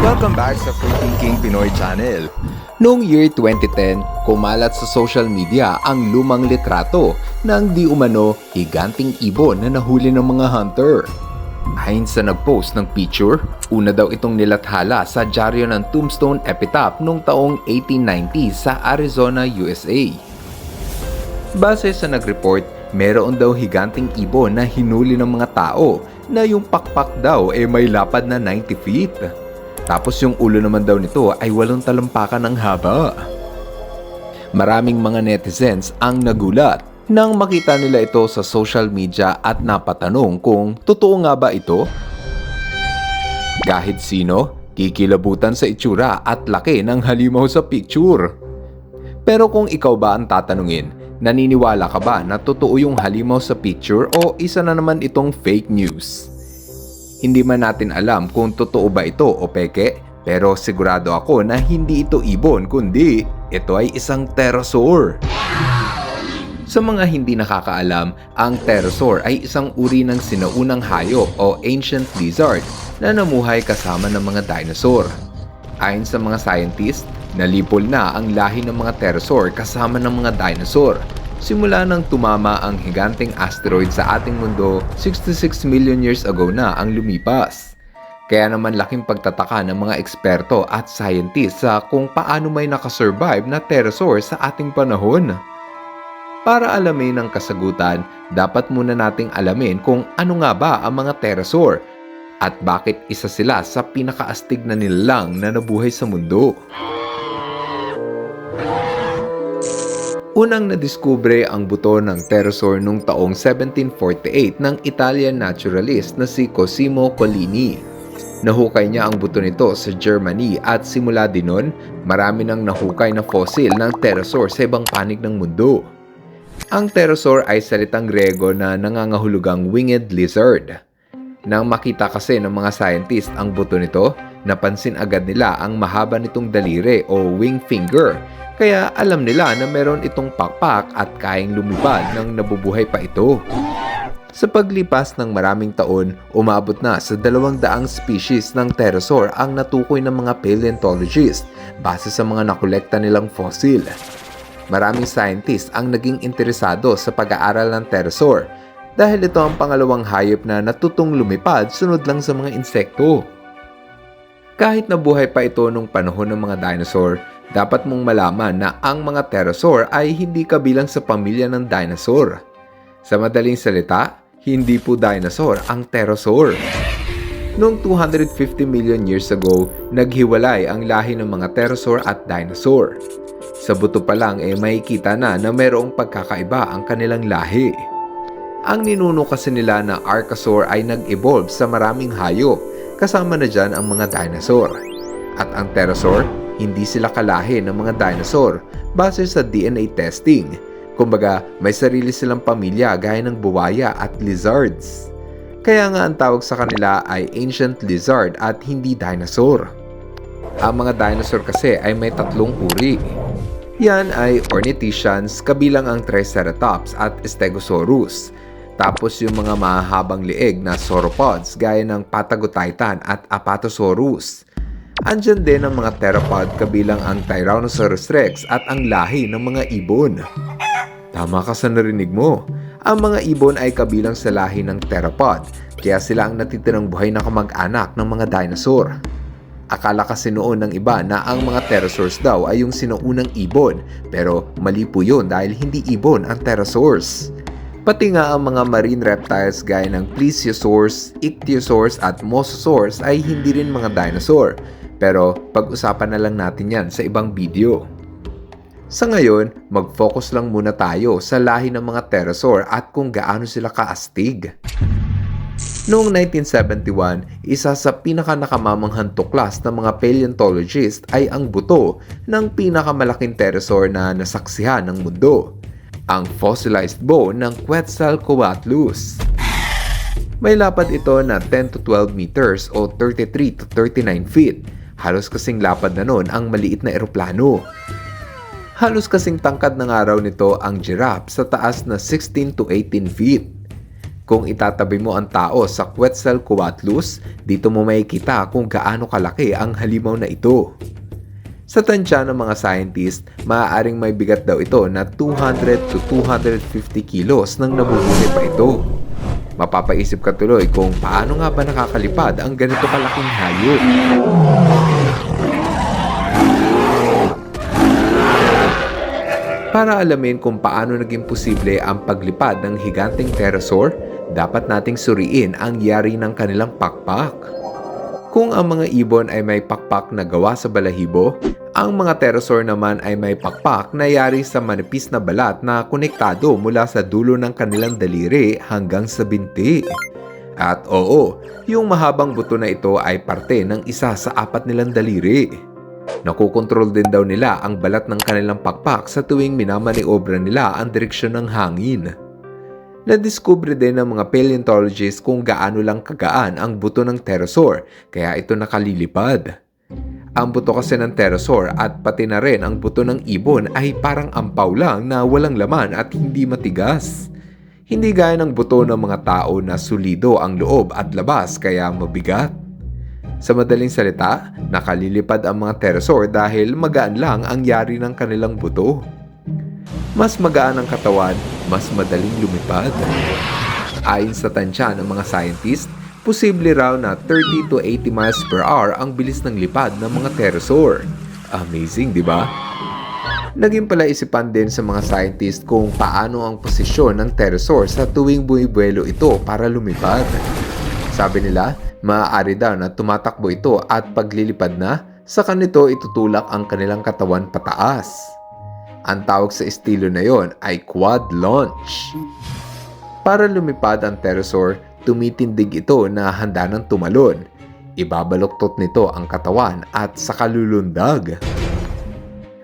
Welcome back sa Free Thinking Pinoy Channel. Noong year 2010, kumalat sa social media ang lumang litrato ng di umano higanting ibon na nahuli ng mga hunter. Ayon sa nag-post ng picture, una daw itong nilathala sa dyaryo ng Tombstone Epitaph noong taong 1890 sa Arizona, USA. Base sa nag-report, meron daw higanting ibon na hinuli ng mga tao na yung pakpak daw may lapad na 90 feet. Tapos yung ulo naman daw nito ay 8 talampakan ng haba. Maraming mga netizens ang nagulat nang makita nila ito sa social media at napatanong kung totoo nga ba ito? Kahit sino, kikilabutan sa itsura at laki ng halimaw sa picture. Pero kung ikaw ba ang tatanungin, naniniwala ka ba na totoo yung halimaw sa picture o isa na naman itong fake news? Hindi man natin alam kung totoo ba ito o peke, pero sigurado ako na hindi ito ibon kundi ito ay isang pterosaur. Sa mga hindi nakakaalam, ang pterosaur ay isang uri ng sinaunang hayop o ancient lizard na namuhay kasama ng mga dinosaur. Ayon sa mga scientist, nalipol na ang lahi ng mga pterosaur kasama ng mga dinosaur simula nang tumama ang higanting asteroid sa ating mundo 66 million years ago na ang lumipas. Kaya naman laking pagtataka ng mga eksperto at scientists sa kung paano may nakasurvive na pterosaur sa ating panahon. Para alamin ang kasagutan, dapat muna nating alamin kung ano nga ba ang mga pterosaur at bakit isa sila sa pinakaastig na nilalang na nabuhay sa mundo. Unang nadiskubre ang buto ng pterosaur noong taong 1748 ng Italian naturalist na si Cosimo Collini. Nahukay niya ang buto nito sa Germany at simula din nun, marami nang nahukay na fossil ng pterosaur sa ibang panig ng mundo. Ang pterosaur ay salitang Grego na nangangahulugang winged lizard. Nang makita kasi ng mga scientist ang buto nito, napansin agad nila ang mahaba nitong daliri o wing finger. Kaya alam nila na meron itong pakpak at kayang lumipad nang nabubuhay pa ito. Sa paglipas ng maraming taon, umabot na sa 200 species ng pterosaur ang natukoy ng mga paleontologists base sa mga nakolekta nilang fossil. Maraming scientists ang naging interesado sa pag-aaral ng pterosaur dahil ito ang pangalawang hayop na natutong lumipad sunod lang sa mga insekto. Kahit nabuhay pa ito nung panahon ng mga dinosaur, dapat mong malaman na ang mga pterosaur ay hindi kabilang sa pamilya ng dinosaur. Sa madaling salita, hindi po dinosaur ang pterosaur. Noong 250 million years ago, naghiwalay ang lahi ng mga pterosaur at dinosaur. Sa buto pa lang makikita na mayroong pagkakaiba ang kanilang lahi. Ang ninuno kasi nila na Archosaur ay nag-evolve sa maraming hayop, kasama na dyan ang mga dinosaur. At ang pterosaur, hindi sila kalahi ng mga dinosaur base sa DNA testing. Kumbaga, may sarili silang pamilya gaya ng buwaya at lizards. Kaya nga ang tawag sa kanila ay ancient lizard at hindi dinosaur. Ang mga dinosaur kasi ay may 3 uri. Yan ay ornithischians, kabilang ang Triceratops at Stegosaurus. Tapos yung mga mahahabang lieg na sauropods gaya ng Patagotitan at Apatosaurus. Andyan din ang mga theropod kabilang ang Tyrannosaurus Rex at ang lahi ng mga ibon. Tama ka sa narinig mo. Ang mga ibon ay kabilang sa lahi ng theropod, kaya sila ang natitirang buhay na kamag-anak ng mga dinosaur. Akala kasi noon ng iba na ang mga pterosaurs daw ay yung sinuunang ibon, pero mali po yun dahil hindi ibon ang pterosaurs. Pati nga ang mga marine reptiles gaya ng plesiosaurs, ichthyosaurs at mosasaurs ay hindi rin mga dinosaur. Pero pag-usapan na lang natin yan sa ibang video. Sa ngayon, mag-focus lang muna tayo sa lahi ng mga pterosaur at kung gaano sila kaastig. Noong 1971, isa sa pinaka-nakamamanghang tuklas ng mga paleontologist ay ang buto ng pinakamalaking pterosaur na nasaksihan ng mundo, ang fossilized bone ng Quetzalcoatlus. May lapad ito na 10 to 12 meters o 33 to 39 feet. Halos kasing lapad na nun ang maliit na eroplano. Halos kasing tangkad ng araw nito ang giraffe sa taas na 16 to 18 feet. Kung itatabi mo ang tao sa Quetzalcoatlus, dito mo makikita kung gaano kalaki ang halimaw na ito. Sa tansya ng mga scientist, maaaring may bigat daw ito na 200 to 250 kilos nang nabubuhay pa ito. Mapapaisip ka tuloy kung paano nga ba nakakalipad ang ganito kalaking hayop. Para alamin kung paano naging posible ang paglipad ng higanteng pterosaur, dapat nating suriin ang yari ng kanilang pakpak. Kung ang mga ibon ay may pakpak na gawa sa balahibo, ang mga pterosaur naman ay may pakpak na yari sa manipis na balat na konektado mula sa dulo ng kanilang daliri hanggang sa binti. At oo, yung mahabang buto na ito ay parte ng isa sa 4 nilang daliri. Nakukontrol din daw nila ang balat ng kanilang pakpak sa tuwing minamaniobra nila ang direksyon ng hangin. Nadiskubre din ng mga paleontologists kung gaano lang kagaan ang buto ng pterosaur kaya ito nakalilipad. Ang buto kasi ng pterosaur at pati na rin ang buto ng ibon ay parang ampaw lang na walang laman at hindi matigas. Hindi gaya ng buto ng mga tao na solido ang loob at labas kaya mabigat. Sa madaling salita, nakalilipad ang mga pterosaur dahil magaan lang ang yari ng kanilang buto. Mas magaan ang katawan, mas madaling lumipad. Ayon sa tansya ng mga scientist, posible raw na 30 to 80 miles per hour ang bilis ng lipad ng mga pterosaur. Amazing, di ba? Naging palaisipan din sa mga scientist kung paano ang posisyon ng pterosaur sa tuwing bumibuelo ito para lumipad. Sabi nila, maaari daw na tumatakbo ito at paglilipad na, saka nito itutulak ang kanilang katawan pataas. Ang tawag sa estilo na yon ay quad launch. Para lumipad ang pterosaur, tumitindig ito na handa ng tumalon. Ibabaluktot nito ang katawan at saka lulundag.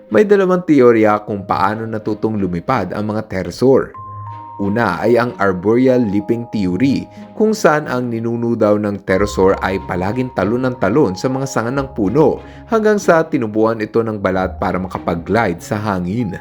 May dalawang teorya kung paano natutong lumipad ang mga pterosaur. Una ay ang arboreal leaping theory kung saan ang ninuno daw ng pterosaur ay palaging talon ng talon sa mga sanga ng puno hanggang sa tinubuan ito ng balat para makapag-glide sa hangin.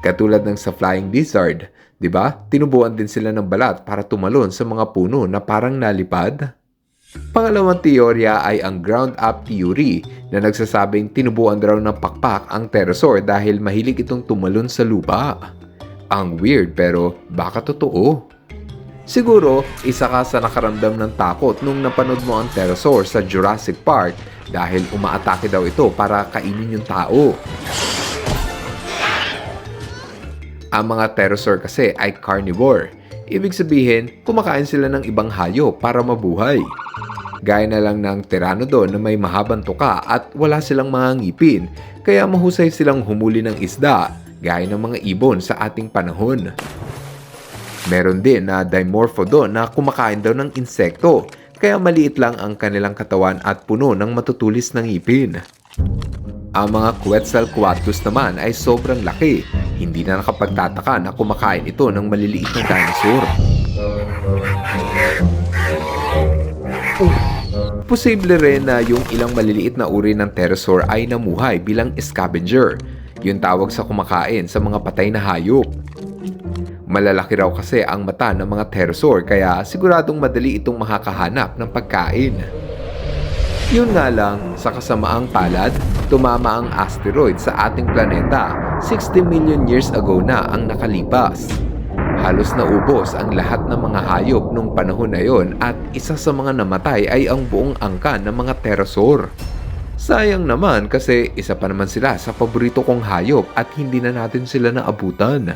Katulad ng sa flying lizard, di ba? Tinubuan din sila ng balat para tumalon sa mga puno na parang nalipad. Pangalawang teorya ay ang ground-up theory na nagsasabing tinubuan daw ng pakpak ang pterosaur dahil mahilig itong tumalon sa lupa. Ang weird pero baka totoo. Siguro, isa ka sa nakaramdam ng takot nung napanood mo ang pterosaur sa Jurassic Park dahil umaatake daw ito para kainin yung tao. Ang mga pterosaur kasi ay carnivore. Ibig sabihin, kumakain sila ng ibang hayop para mabuhay. Gaya na lang ng pteranodon na may mahabang tuka at wala silang mga ngipin, kaya mahusay silang humuli ng isda, gaya ng mga ibon sa ating panahon. Meron din na dimorphodon na kumakain daw ng insekto, kaya maliit lang ang kanilang katawan at puno ng matutulis na ngipin. Ang mga Quetzalcoatlus naman ay sobrang laki, hindi na nakapagtataka na kumakain ito ng maliliit na dinosaur. Posible rin na yung ilang maliliit na uri ng pterosaur ay namuhay bilang scavenger, yung tawag sa kumakain sa mga patay na hayop. Malalaki raw kasi ang mata ng mga pterosaur kaya siguradong madali itong makakahanap ng pagkain. Yun nga lang, sa kasamaang palad, tumama ang asteroid sa ating planeta 60 million years ago na ang nakalipas. Halos naubos ang lahat ng mga hayop nung panahon na yon at isa sa mga namatay ay ang buong angkan ng mga pterosaur. Sayang naman kasi isa pa naman sila sa paborito kong hayop at hindi na natin sila naabutan.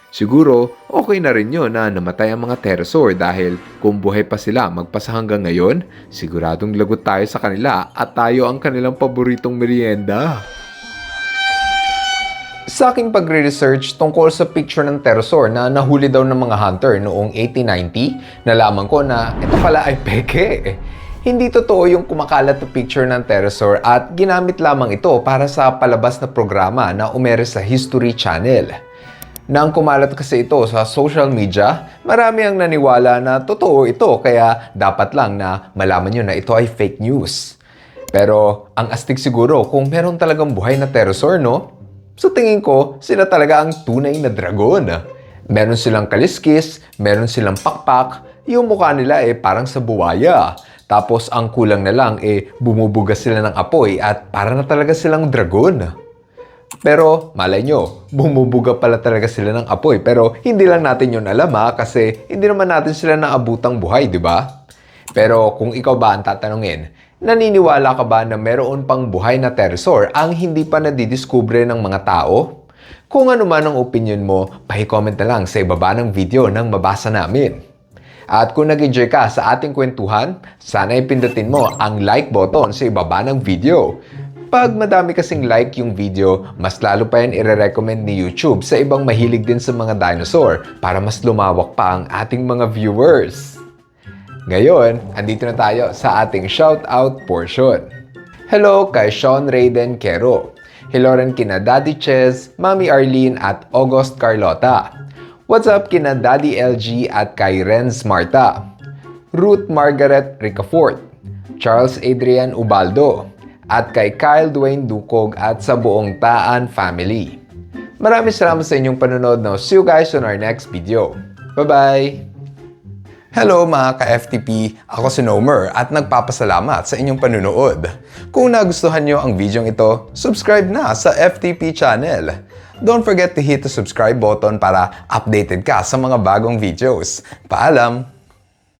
Siguro, okay na rin yun na namatay ang mga pterosaur dahil kung buhay pa sila magpasa hanggang ngayon, siguradong lagot tayo sa kanila at tayo ang kanilang paboritong merienda. Sa aking pagre-research tungkol sa picture ng pterosaur na nahuli daw ng mga hunter noong 1890, nalaman ko na ito pala ay peke. Hindi totoo yung kumakalat na picture ng pterosaur at ginamit lamang ito para sa palabas na programa na umere sa History Channel. Nang kumalat kasi ito sa social media, marami ang naniwala na totoo ito kaya dapat lang na malaman nyo na ito ay fake news. Pero ang astig siguro kung meron talagang buhay na pterosaur, no? Sa tingin ko, sila talaga ang tunay na dragon. Meron silang kaliskis, meron silang pakpak, yung mukha nila parang sa buwaya. Tapos ang kulang na lang bumubuga sila ng apoy at para na talaga silang dragon. Pero malay nyo, bumubuga pala talaga sila ng apoy. Pero hindi lang natin yun alam kasi hindi naman natin sila naabutang buhay, di ba? Pero kung ikaw ba ang tatanungin, naniniwala ka ba na meron pang buhay na pterosaur ang hindi pa nadidiskubre ng mga tao? Kung ano man ang opinion mo, pahicomment na lang sa ibaba ng video nang mabasa namin. At kung nag-enjoy ka sa ating kwentuhan, sana ipindutin mo ang like button sa ibaba ng video. Pag madami kasing like yung video, mas lalo pa yan ire-recommend ni YouTube sa ibang mahilig din sa mga dinosaur para mas lumawak pa ang ating mga viewers. Ngayon, andito na tayo sa ating shoutout portion. Hello kay Sean Raiden Quero. Hello rin kina Daddy Ches, Mami Arlene at August Carlota. What's up kina Daddy LG at kay Renz Marta, Ruth Margaret Ricafort, Charles Adrian Ubaldo, at kay Kyle Dwayne Dukog at sa buong Taan family. Maraming salamat sa inyong panonood. Now, see you guys on our next video. Bye-bye! Hello mga ka-FTP! Ako si Nomer at nagpapasalamat sa inyong panunood. Kung nagustuhan nyo ang video ito, subscribe na sa FTP channel. Don't forget to hit the subscribe button para updated ka sa mga bagong videos. Paalam!